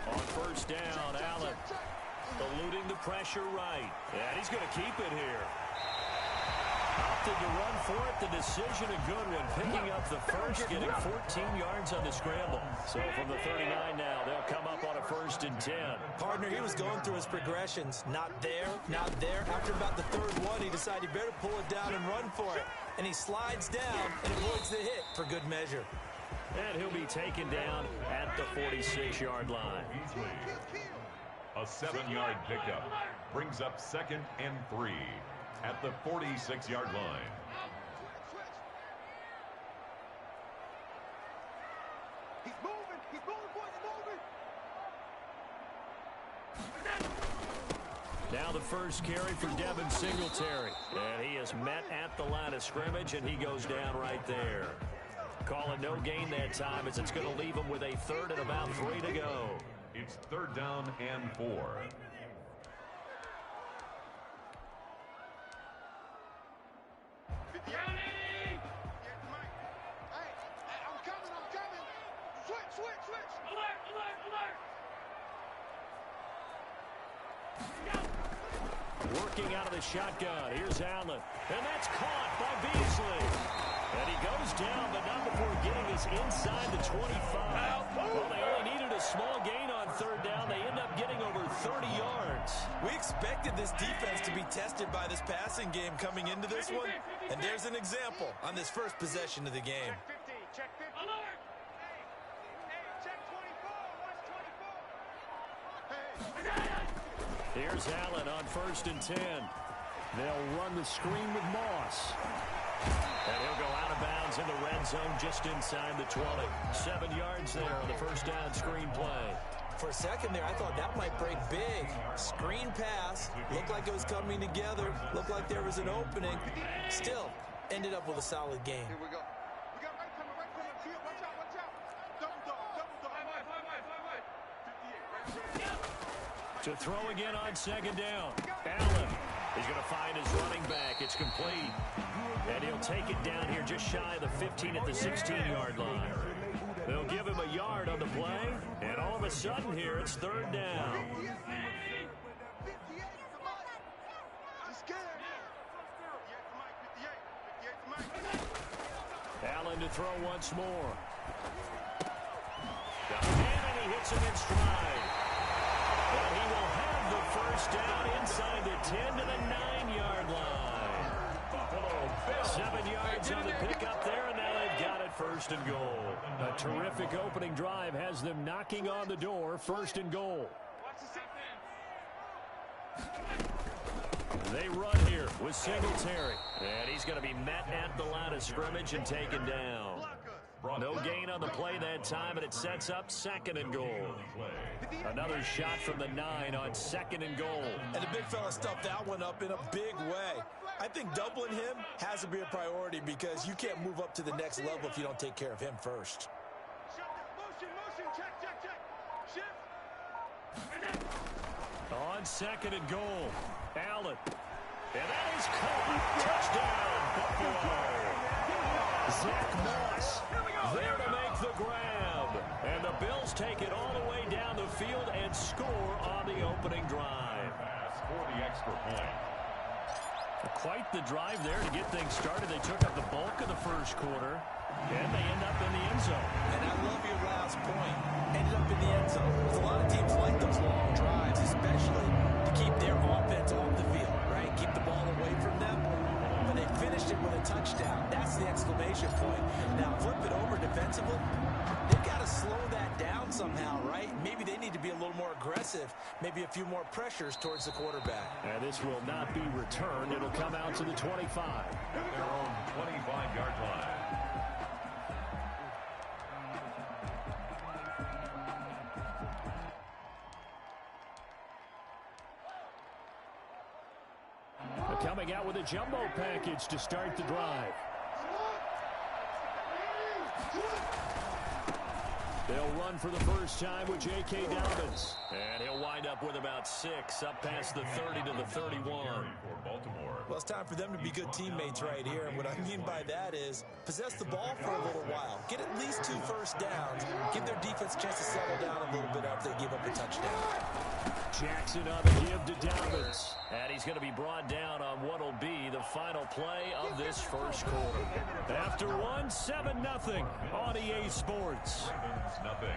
On first down, Allen eluding the pressure right. And he's going to keep it here. Opted to run for it. The decision a good one. Picking up the first, getting 14 yards on the scramble. So from the 39 now, they'll come up on a 1st and 10. Partner, he was going through his progressions. Not there, not there. After about the 3rd one, he decided he better pull it down and run for it. And he slides down and avoids the hit for good measure. And he'll be taken down at the 46-yard line. A 7-yard pickup brings up 2nd and 3 at the 46-yard line. He's moving, boys, moving. Now the first carry for Devin Singletary. And he is met at the line of scrimmage, and he goes down right there. Call it no gain that time, as it's going to leave him with a 3rd and about 3 to go. It's 3rd down and 4. Working out of the shotgun. Here's Allen. And that's caught by Beasley. And he goes down, but not before getting us inside the 25. Well, they only needed a small gain on 3rd down. They end up getting over 30 yards. We expected this defense to be tested by this passing game coming into this one. And there's an example on this first possession of the game. Check 50, check 50. Alert! Hey, check 24, watch 24. Hey. Here's Allen on 1st and 10. They'll run the screen with Moss. And he'll go out of bounds in the red zone just inside the 20. 7 yards there on the first down screen play. For a second there, I thought that might break big. Screen pass. Looked like it was coming together. Looked like there was an opening. Still, ended up with a solid game. Here we go. We got right coming. Field, watch out, watch out. Double dog. To throw again on 2nd down. Allen. He's going to find his running back. It's complete. And he'll take it down here just shy of the 15 at the 16-yard line. They'll give him a yard on the play. And all of a sudden here, it's 3rd down. Allen to throw once more. And he hits him in stride. And he will have the first down inside the 10 to the 9-yard line. 7 yards on the pickup there, and now they've got it 1st and goal. A terrific opening drive has them knocking on the door, 1st and goal. They run here with Singletary. And he's going to be met at the line of scrimmage and taken down. No gain on the play that time, and it sets up 2nd and goal. Another shot from the 9 on 2nd and goal. And the big fella stuffed that one up in a big way. I think doubling him has to be a priority because you can't move up to the next level if you don't take care of him first. Motion, check. Shift. On 2nd and goal, Allen. And that is caught. Touchdown, Buffalo. Zach Moss there to make the grab. And the Bills take it all the way down the field and score on the opening drive. Pass for the extra point. Quite the drive there to get things started. They took up the bulk of the first quarter, and they end up in the end zone. And I love your last point. Ended up in the end zone. There's a lot of teams like those long drives, especially to keep their offense off the field, right? Keep the ball away from them. But they finished it with a touchdown. That's the exclamation point. Now flip it over defensively. They've got to slow that down somehow, right? Maybe they need to be a little more aggressive. Maybe a few more pressures towards the quarterback. And this will not be returned. It'll come out to the 25. At their own 25-yard line. Coming out with a jumbo package to start the drive. They'll run for the first time with J.K. Dobbins. And he'll wind up with about 6 up past the 30 to the 31. Baltimore. Well, it's time for them to be good teammates right here. And what I mean by that is possess the ball for a little while. Get at least 2 first downs. Give their defense a chance to settle down a little bit after they give up a touchdown. Jackson on the give to Randomz. And he's going to be brought down on what will be the final play of this first quarter. After one, 7-0 on EA Sports. Ravens nothing.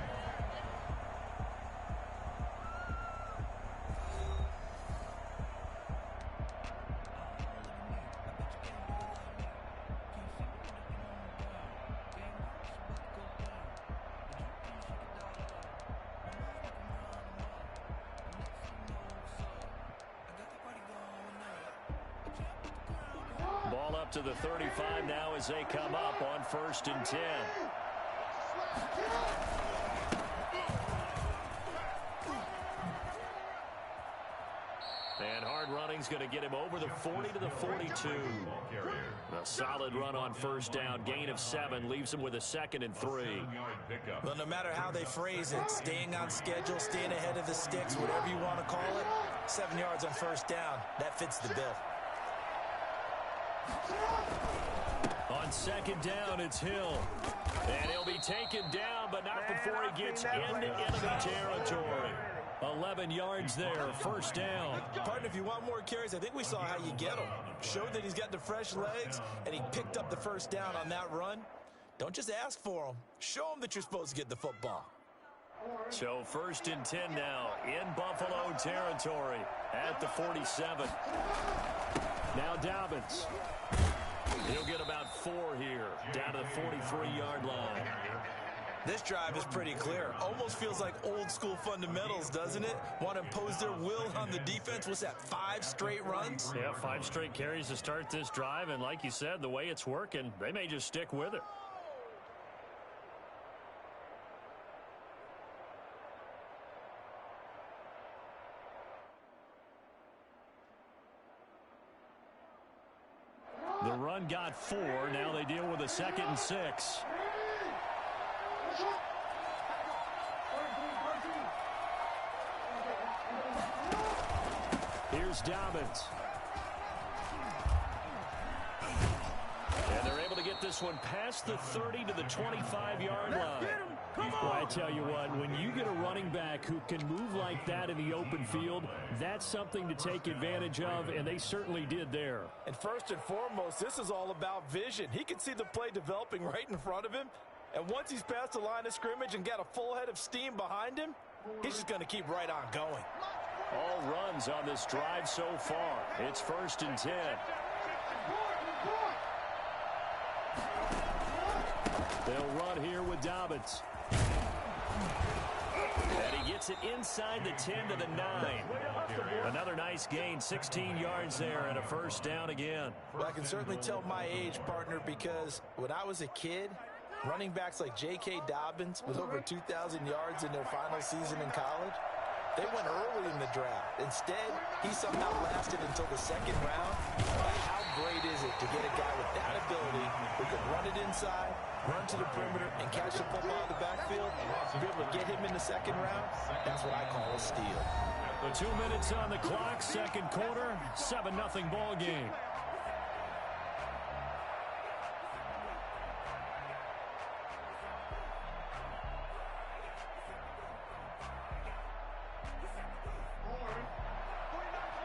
Ball up to the 35 now as they come up on 1st and 10. And hard running's going to get him over the 40 to the 42. A solid run on 1st down. Gain of 7 leaves him with a 2nd and 3. Well, no matter how they phrase it, staying on schedule, staying ahead of the sticks, whatever you want to call it, 7 yards on 1st down. That fits the bill. On 2nd down, it's Hill. And he'll be taken down, but not before he gets into enemy territory. 11 yards there, 1st down. Partner, if you want more carries, I think we saw how you get him. Showed that he's got the fresh legs, and he picked up the 1st down on that run. Don't just ask for him. Show him that you're supposed to get the football. So 1st and 10 now in Buffalo territory at the 47. Now Randomz. He'll get about 4 here, down to the 43-yard line. This drive is pretty clear. Almost feels like old school fundamentals, doesn't it? Want to impose their will on the defense. What's that, 5 straight runs? Yeah, 5 straight carries to start this drive, and like you said, the way it's working, they may just stick with it. The run got 4. Now they deal with a 2nd and 6. Here's Randomz. And they're able to get this one past the 30 to the 25-yard line. Well, I tell you what, when you get a running back who can move like that in the open field, that's something to take advantage of, and they certainly did there. And first and foremost, this is all about vision. He can see the play developing right in front of him, and once he's past the line of scrimmage and got a full head of steam behind him, he's just going to keep right on going. All runs on this drive so far. It's 1st and 10. They'll run here with Randomz. And he gets it inside the 10 to the 9. Another nice gain, 16 yards there, and a 1st down again. Well, I can certainly tell my age, partner, because when I was a kid, running backs like J.K. Dobbins with over 2,000 yards in their final season in college, they went early in the draft. Instead, he somehow lasted until the 2nd round. But how great is it to get a guy with that ability who can run it inside, run to the perimeter, and catch the football out of the backfield? To be able to get him in the 2nd round, that's what I call a steal. The 2 minutes on the clock, 2nd quarter, 7-0 ball game.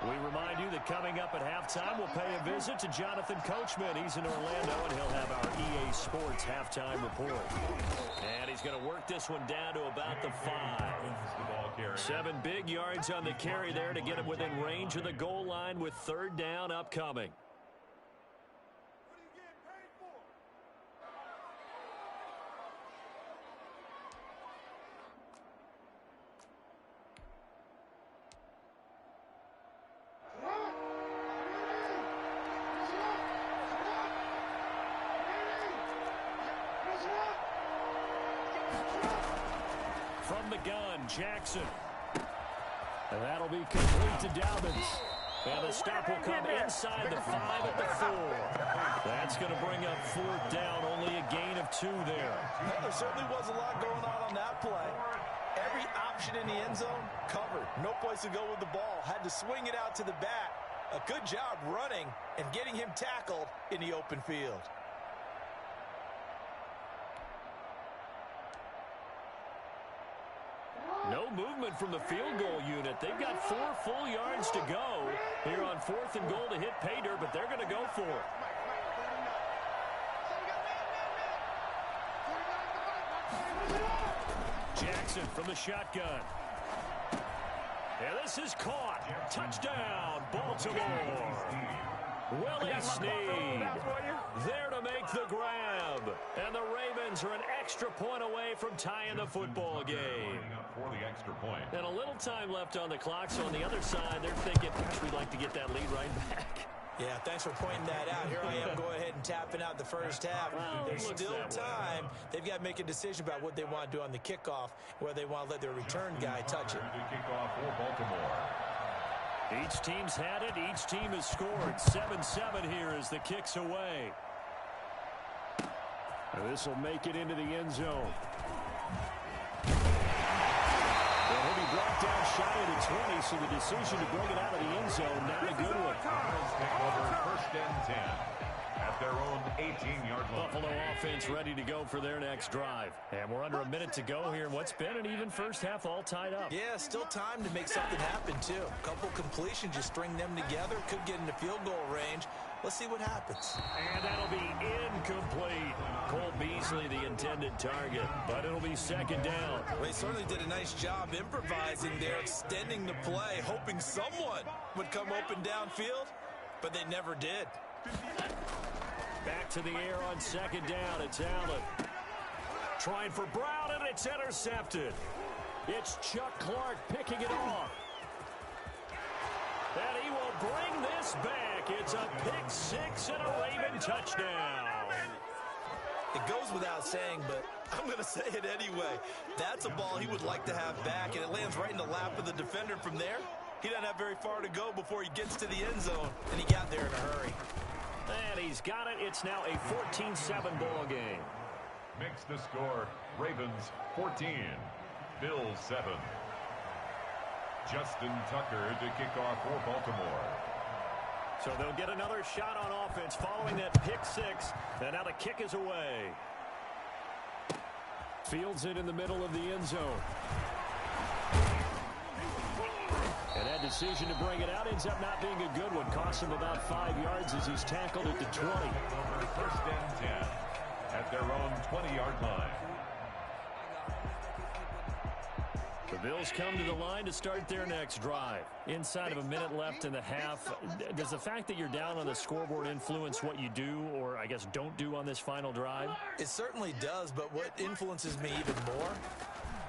We remind you that coming up at halftime, we'll pay a visit to Jonathan Coachman. He's in Orlando, and he'll have our EA Sports halftime report. And he's going to work this one down to about the 5. 7 big yards on the carry there to get him within range of the goal line with 3rd down upcoming. From the gun, Jackson. And that'll be complete to Randomz. And the stop will come inside the 5 at the 4. That's going to bring up 4th down, only a gain of 2 there. There certainly was a lot going on that play. Every option in the end zone covered. No place to go with the ball. Had to swing it out to the back. A good job running and getting him tackled in the open field. No movement from the field goal unit. They've got 4 full yards to go here on 4th and goal to hit pay dirt, but they're going to go for it. Jackson from the shotgun. And this is caught. Touchdown, Baltimore. Willie Snead there to make the grab. And the Ravens are an extra point away from tying the football game. For the extra point. And a little time left on the clock, so on the other side, they're thinking, gosh, we'd like to get that lead right back. Yeah, thanks for pointing that out. Here I am going ahead and tapping out the first half. Well, There's still time. They've got to make a decision about what they want to do on the kickoff, whether they want to let their return guy touch it. Kickoff for Baltimore. Each team's had it. Each team has scored. 7-7 here as the kick's away. And this will make it into the end zone. And he'll be brought down shy of the 20, so the decision to bring it out of the end zone, not a good one. First and 10 at their own 18-yard line. Buffalo offense ready to go for their next drive. And we're under a minute to go here in what's been an even first half, all tied up. Yeah, still time to make something happen, too. A couple completions, just string them together. Could get into field goal range. Let's see what happens. And that'll be incomplete. Cole Beasley, the intended target, but it'll be second down. They certainly did a nice job improvising there, extending the play, hoping someone would come open downfield, but they never did. Back to the air on second down. It's Allen. Trying for Brown, and it's intercepted. It's Chuck Clark picking it off. And he will bring this back. It's a pick six and a Raven touchdown. It goes without saying, but I'm going to say it anyway. That's a ball he would like to have back, and it lands right in the lap of the defender from there. He doesn't have very far to go before he gets to the end zone, and he got there in a hurry. And he's got it. It's now a 14-7 ball game. Makes the score Ravens 14, Bills 7. Justin Tucker to kick off for Baltimore. So they'll get another shot on offense following that pick six. And now the kick is away. Fields it in the middle of the end zone. And that decision to bring it out ends up not being a good one. Costs him about 5 yards as he's tackled at the 20. First and 10 at their own 20-yard line. The Bills come to the line to start their next drive. Inside of a minute left in the half, does the fact that you're down on the scoreboard influence what you do, or I guess don't do on this final drive? It certainly does, but what influences me even more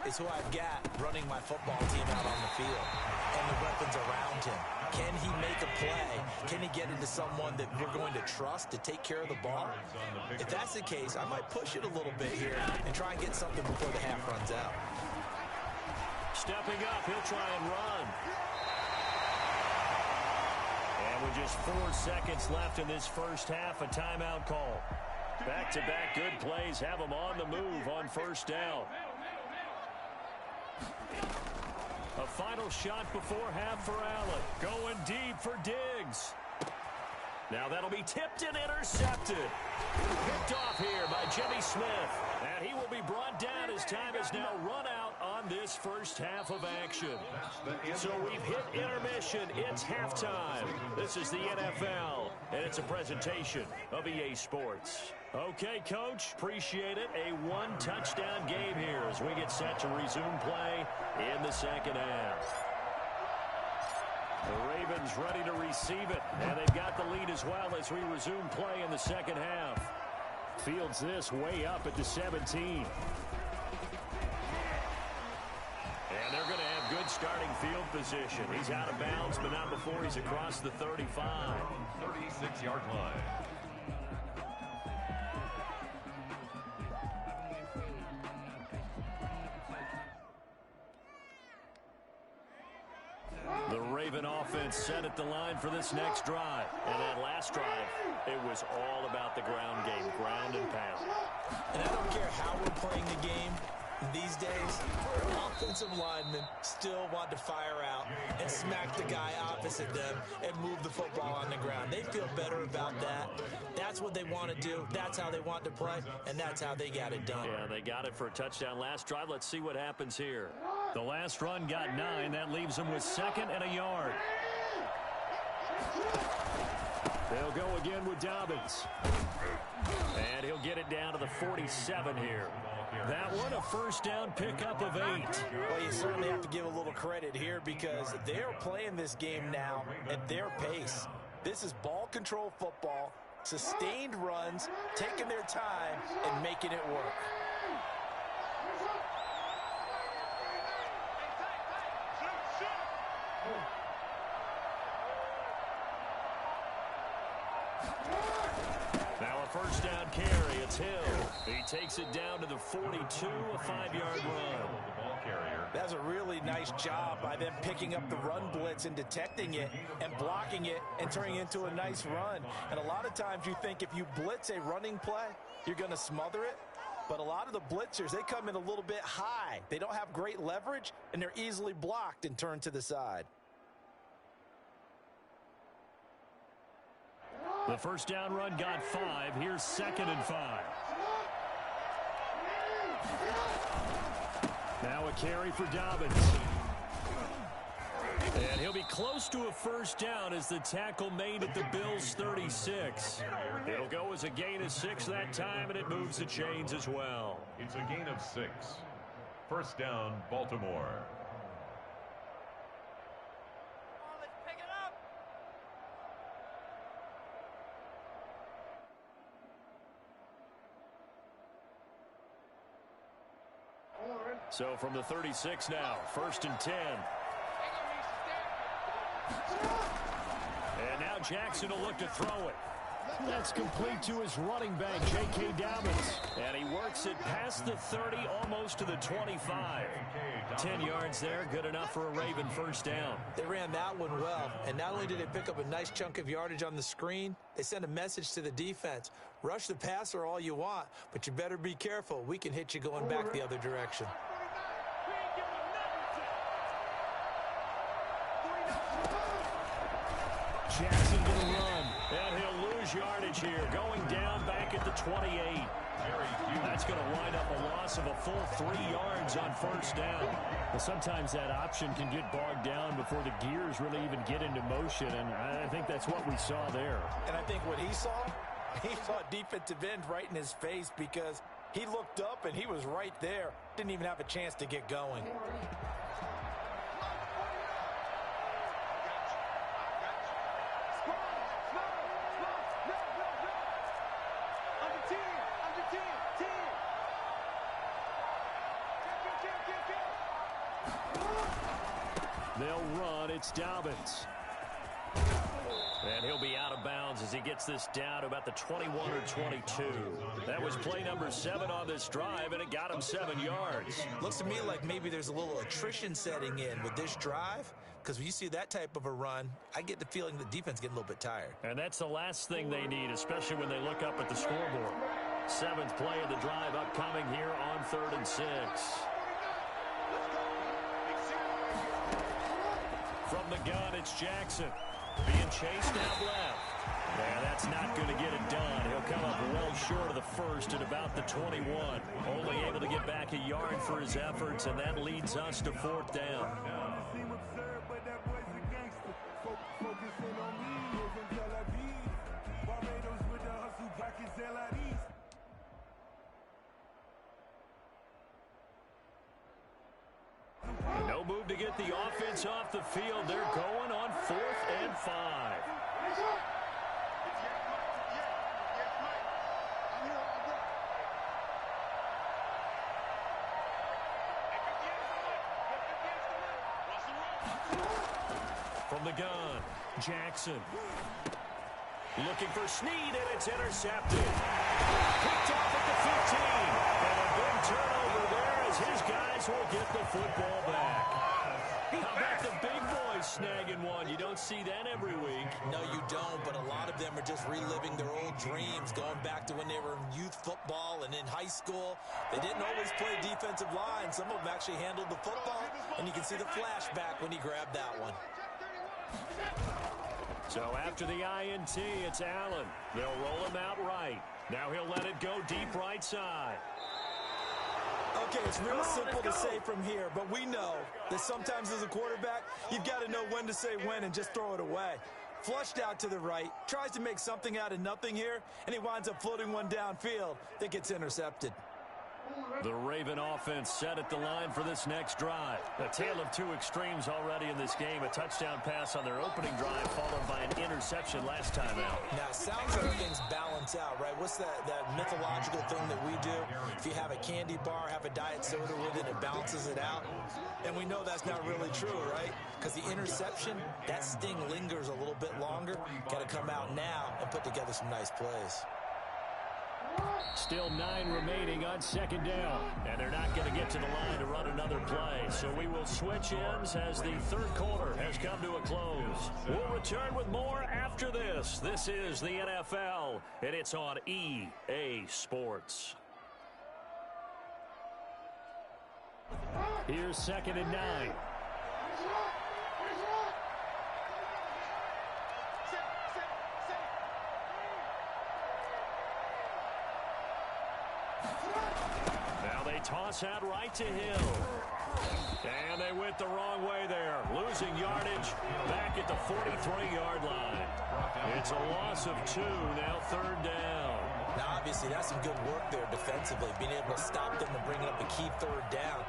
is who I've got running my football team out on the field and the weapons around him. Can he make a play? Can he get into someone that we're going to trust to take care of the ball? If that's the case, I might push it a little bit here and try and get something before the half runs out. Stepping up, he'll try and run. And with just 4 seconds left in this first half, a timeout call. Back-to-back good plays have them on the move on first down. A final shot before half for Allen. Going deep for Diggs. Now that'll be tipped and intercepted. Picked off here by Jimmy Smith. And he will be brought down as time is now run out on this first half of action. So we've hit intermission. It's halftime. This is the NFL, and it's a presentation of EA Sports. Okay, Coach, appreciate it. A one-touchdown game here as we get set to resume play in the second half. The Ravens ready to receive it, and they've got the lead as well as we resume play in the second half. Fields this way up at the 17. And they're going to have good starting field position. He's out of bounds, but not before he's across the 35. 36-yard line. The Raven offense set at the line for this next drive. And that last drive, it was all about the ground game, ground and pound. And I don't care how we're playing the game, These days, offensive linemen still want to fire out and smack the guy opposite them and move the football on the ground. They feel better about that. That's what they want to do. That's how they want to play, and that's how they got it done. Yeah, they got it for a touchdown last drive. Let's see what happens here. The last run got 9. That leaves them with 2nd and a yard. They'll go again with Dobbins. And he'll get it down to the 47 here. That one, a first down pickup of 8. Well, you certainly have to give a little credit here because they're playing this game now at their pace. This is ball control football, sustained runs, taking their time, and making it work. Now a first down carry. It's Hill. He takes it down to the 42, a 5-yard run. That's a really nice job by them picking up the run blitz and detecting it and blocking it and turning it into a nice run. And a lot of times you think if you blitz a running play, you're going to smother it. But a lot of the blitzers, they come in a little bit high. They don't have great leverage, and they're easily blocked and turned to the side. The first down run got 5. Here's 2nd and 5. Now a carry for Dobbins. And he'll be close to a first down as the tackle made at the Bills' 36. It'll go as a gain of 6 that time, and it moves the chains as well. It's a gain of 6. First down, Baltimore. So from the 36 now, 1st and 10. And now Jackson will look to throw it. That's complete to his running back, J.K. Dobbins. And he works it past the 30, almost to the 25. 10 yards there, good enough for a Raven first down. They ran that one well, and not only did they pick up a nice chunk of yardage on the screen, they sent a message to the defense. Rush the passer all you want, but you better be careful. We can hit you going back the other direction. Jackson going to run, and he'll lose yardage here, going down back at the 28. That's going to wind up a loss of a full 3 yards on first down. Well, sometimes that option can get bogged down before the gears really even get into motion, and I think that's what we saw there. And I think what he saw a defensive end right in his face because he looked up and he was right there. Didn't even have a chance to get going. They'll run. It's Dobbins. And he'll be out of bounds as he gets this down to about the 21 or 22. That was play number 7 on this drive, and it got him 7 yards. Looks to me like maybe there's a little attrition setting in with this drive, because when you see that type of a run, I get the feeling the defense getting a little bit tired. And that's the last thing they need, especially when they look up at the scoreboard. 7th play of the drive upcoming here on 3rd and 6. From the gun, it's Jackson. Being chased out left. Yeah, that's not going to get it done. He'll come up well short of the first at about the 21. Only able to get back a yard for his efforts, and that leads us to 4th down. No move to get the offense off the field. They're going on 4th and 5. From the gun, Jackson. Looking for Snead, and it's intercepted. Picked off at the 15. And a big turnover there as his guys will get the football back. How about the big boys snagging one? You don't see that every week. No, you don't, but a lot of them are just reliving their old dreams, going back to when they were in youth football and in high school. They didn't always play defensive line. Some of them actually handled the football, and you can see the flashback when he grabbed that one. So after the INT, it's Allen. They'll roll him out right. Now he'll let it go deep right side. Okay, it's real simple to say from here, but we know that sometimes as a quarterback, you've got to know when to say when and just throw it away. Flushed out to the right, tries to make something out of nothing here, and he winds up floating one downfield that gets intercepted. The Raven offense set at the line for this next drive. A tale of two extremes already in this game. A touchdown pass on their opening drive, followed by an interception last time out. Now, it sounds like things balance out, right? What's that mythological thing that we do? If you have a candy bar, have a diet soda with it, it balances it out. And we know that's not really true, right? Because the interception, that sting lingers a little bit longer. Got to come out now and put together some nice plays. Still 9 remaining on second down, and they're not going to get to the line to run another play. So we will switch ends as the third quarter has come to a close. We'll return with more after this. This is the NFL, and it's on EA Sports. Here's 2nd and 9. Toss out right to Hill. And they went the wrong way there. Losing yardage back at the 43-yard line. It's a loss of 2, now 3rd down. Now, obviously, that's some good work there defensively, being able to stop them and bringing up a key 3rd down.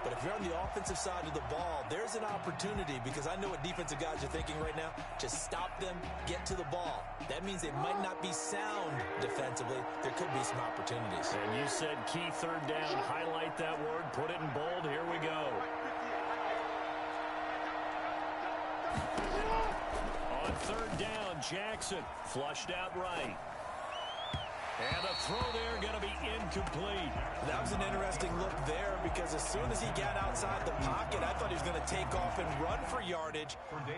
But if you're on the offensive side of the ball, there's an opportunity, because I know what defensive guys are thinking right now. Just stop them, get to the ball. That means they might not be sound defensively. There could be some opportunities. And you said key 3rd down. Highlight that word. Put it in bold. Here we go. On 3rd down, Jackson flushed out right. And the throw there going to be incomplete. That was an interesting look there, because as soon as he got outside the pocket, I thought he was going to take off and run for yardage.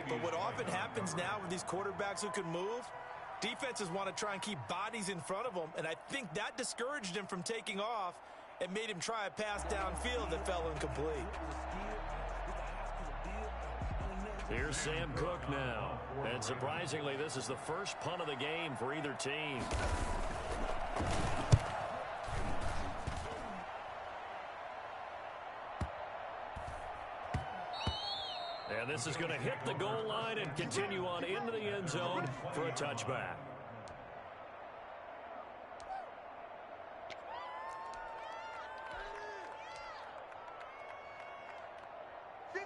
But what often happens now with these quarterbacks who can move, defenses want to try and keep bodies in front of them, and I think that discouraged him from taking off and made him try a pass downfield that fell incomplete. Here's Sam Cook now. And surprisingly, this is the first punt of the game for either team. And this is going to hit the goal line and continue on into the end zone for a touchback.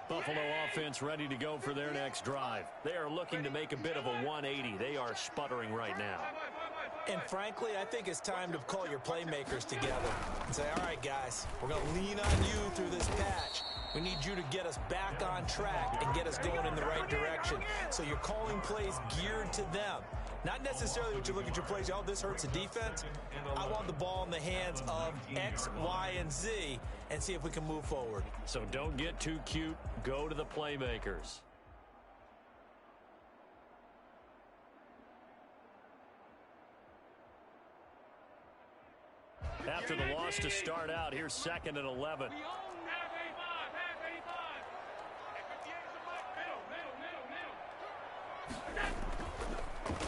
Buffalo offense ready to go for their next drive. They are looking to make a bit of a 180. They are sputtering right now. And frankly, I think it's time to call your playmakers together and say, all right, guys, we're going to lean on you through this patch. We need you to get us back on track and get us going in the right direction. So you're calling plays geared to them. Not necessarily what you look at your plays, oh, this hurts the defense. I want the ball in the hands of X, Y, and Z and see if we can move forward. So don't get too cute. Go to the playmakers. After the loss to start out, here's 2nd and 11.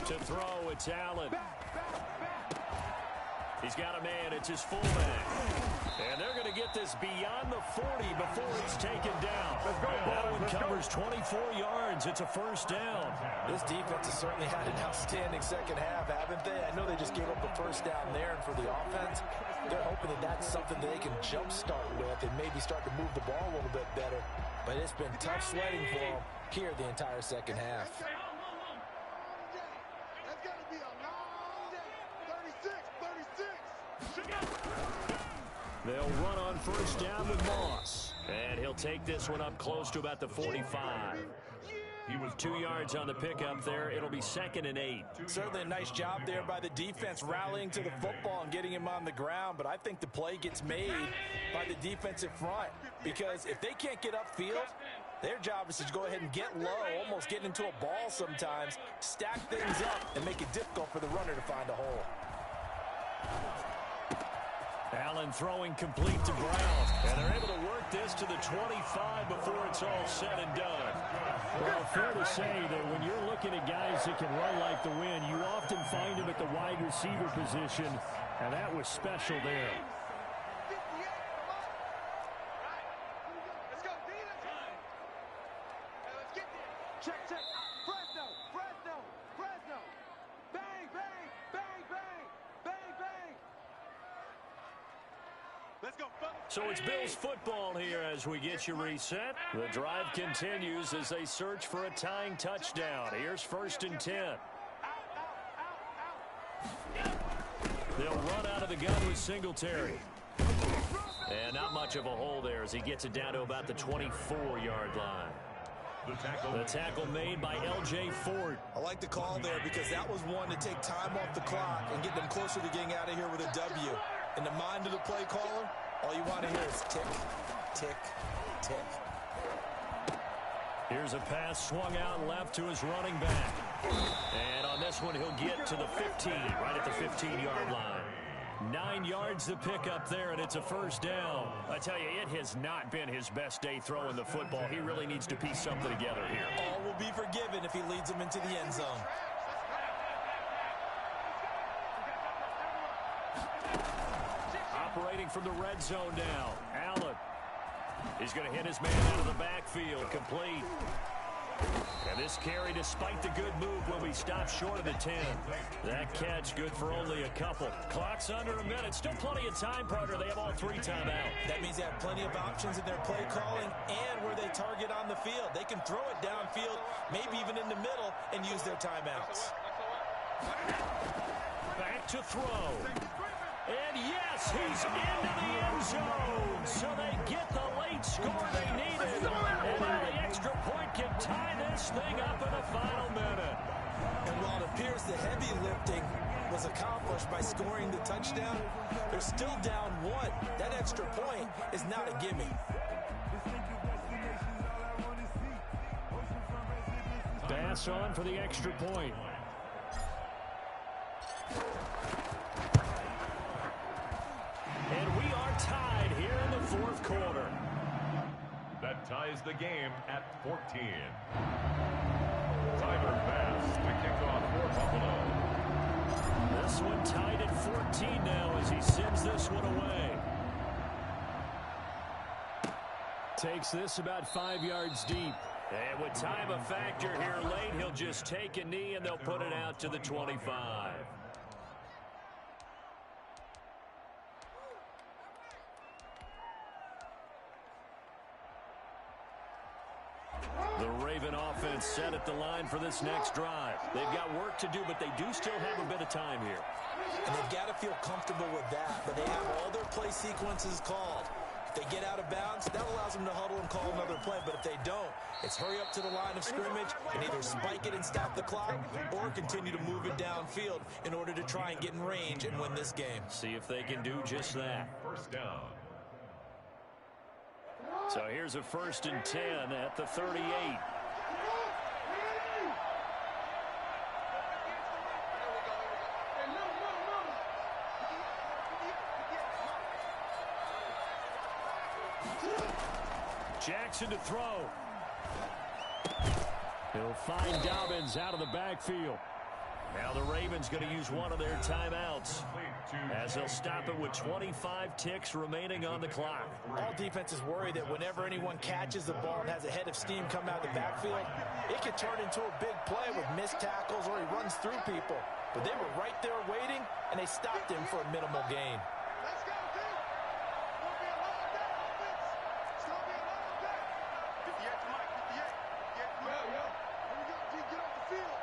To throw, it's Allen. He's got a man. It's his fullback. And they're going to get this beyond the 40 before it's taken down. That one covers 24 yards. It's a 1st down. This defense has certainly had an outstanding second half, haven't they? I know they just gave up the 1st down there, and for the offense, they're hoping that that's something that they can jumpstart with and maybe start to move the ball a little bit better. But it's been tough sledding for them here the entire second half. They'll run on 1st down with Moss. And he'll take this one up close to about the 45. He was 2 yards on the pickup there. It'll be 2nd and 8. Certainly a nice job there by the defense, rallying to the football and getting him on the ground. But I think the play gets made by the defensive front, because if they can't get upfield, Their job is to go ahead and get low, almost get into a ball sometimes, stack things up, and make it difficult for the runner to find a hole. Allen throwing complete to Brown. And they're able to work this to the 25 before it's all said and done. Well, fair to say that when you're looking at guys that can run like the wind, you often find them at the wide receiver position, and that was special there. Check. Fresno. Bang, bang, bang, bang, bang, bang. Let's go, fellas. So it's Bills football here as we get you reset. The drive continues as they search for a tying touchdown. Here's 1st and 10. They'll run out of the gun with Singletary. And not much of a hole there as he gets it down to about the 24-yard line. The tackle made by L.J. Ford. I like the call there because that was one to take time off the clock and get them closer to getting out of here with a W. In the mind of the play caller, all you want to hear is tick, tick, tick. Here's a pass swung out left to his running back. And on this one, he'll get to the 15, right at the 15-yard line. 9 yards to pick up there, and it's a 1st down. I tell you, it has not been his best day throwing the football. He really needs to piece something together here. All will be forgiven if he leads them into the end zone. Operating from the red zone now. Allen. He's going to hit his man out of the backfield. Complete. And this carry, despite the good move, will be stopped short of the 10. That catch good for only a couple. Clock's under a minute. Still plenty of time, partner. They have all 3 timeouts. That means they have plenty of options in their play calling and where they target on the field. They can throw it downfield, maybe even in the middle, and use their timeouts. Back to throw. And yes, he's into the end zone. So they get the late score they needed. And now the extra point can tie this thing up in the final minute. And while it appears the heavy lifting was accomplished by scoring the touchdown, they're still down 1. That extra point is not a gimme. Pass on for the extra point. And we are tied here in the 4th quarter. That ties the game at 14. Tyler pass to kick off for Buffalo. This one tied at 14 now as he sends this one away. Takes this about 5 yards deep. And with time a factor here late, he'll just take a knee and they'll put it out to the 25. The Raven offense set at the line for this next drive. They've got work to do, but they do still have a bit of time here. And they've got to feel comfortable with that, but they have all their play sequences called. If they get out of bounds, that allows them to huddle and call another play, but if they don't, it's hurry up to the line of scrimmage and either spike it and stop the clock or continue to move it downfield in order to try and get in range and win this game. See if they can do just that. 1st down. So here's a 1st and 10 at the 38. Jackson to throw. He'll find Dobbins out of the backfield. Now the Ravens going to use one of their timeouts as they'll stop it with 25 ticks remaining on the clock. All defenses worry that whenever anyone catches the ball and has a head of steam come out of the backfield, it could turn into a big play with missed tackles or he runs through people. But they were right there waiting, and they stopped him for a minimal gain. Let's go, dude. It's gonna be a long day, offense. It's gonna be a long day. 58 to Mike, 58. 58 to Mike. Here we go, G, get off the field.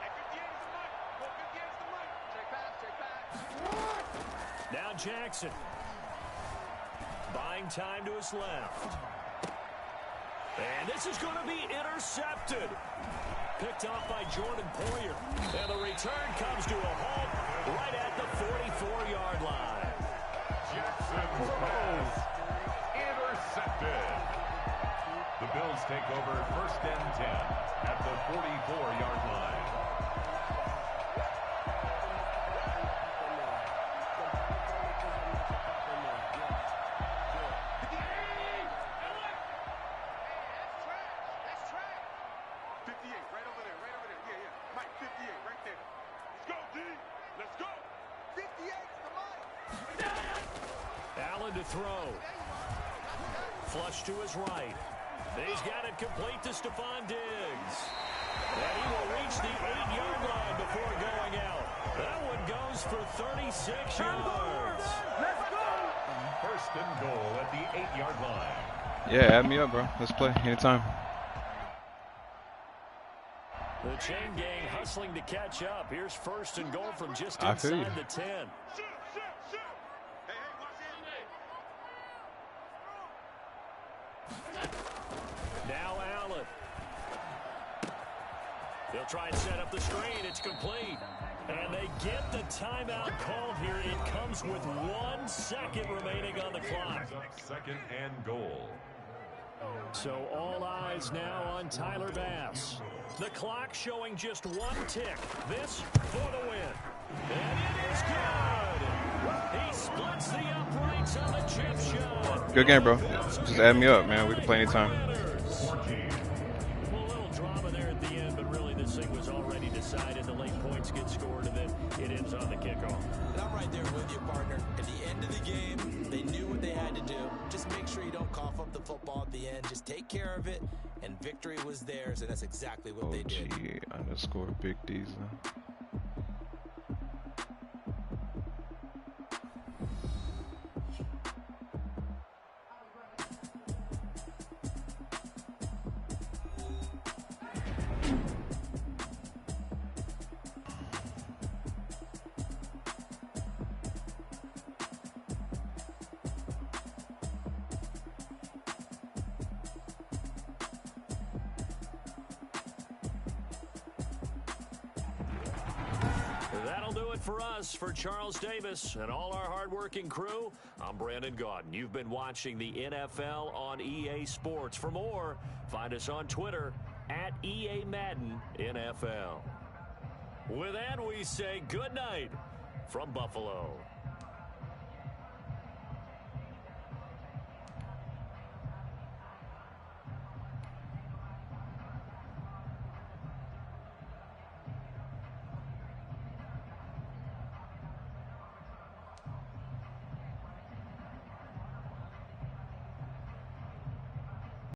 Hey, 58 is the Mike. Go, 58 is the Mike. Check pass, check pass. Now Jackson. Buying time to his left. And this is going to be intercepted. Picked off by Jordan Poyer. And the return comes to a halt right at the 44-yard line. Jackson's pass intercepted. The Bills take over 1st and 10 at the 44-yard line. To throw. Flush to his right. He's got it complete to Stephon Diggs. And he will reach the 8-yard line before going out. That one goes for 36 yards. Let's go! 1st and goal at the 8-yard line. Yeah, add me up, bro. Let's play anytime. The chain gang hustling to catch up. Here's 1st and goal from just inside the 10. Now Allen. They'll try and set up the screen. It's complete. And they get the timeout called here. It comes with 1 second remaining on the clock. 2nd and goal. So all eyes now on Tyler Bass. The clock showing just 1 tick. This for the win. And it is good. He splits the uprights on the chip shot. Good game, bro. Just add me up, man. We can play anytime. Well, a little drama there at the end, but really this thing was already decided. The late points get scored, and then it ends on the kickoff. And I'm right there with you, partner. At the end of the game, they knew what they had to do. Just make sure you don't cough up the football at the end. Just take care of it, and victory was theirs, and that's exactly what they did. OG_Big Diesel. That'll do it for us. For Charles Davis and all our hardworking crew, I'm Brandon Gaudin. You've been watching the NFL on EA Sports. For more, find us on Twitter at EA Madden NFL. With that, we say good night from Buffalo.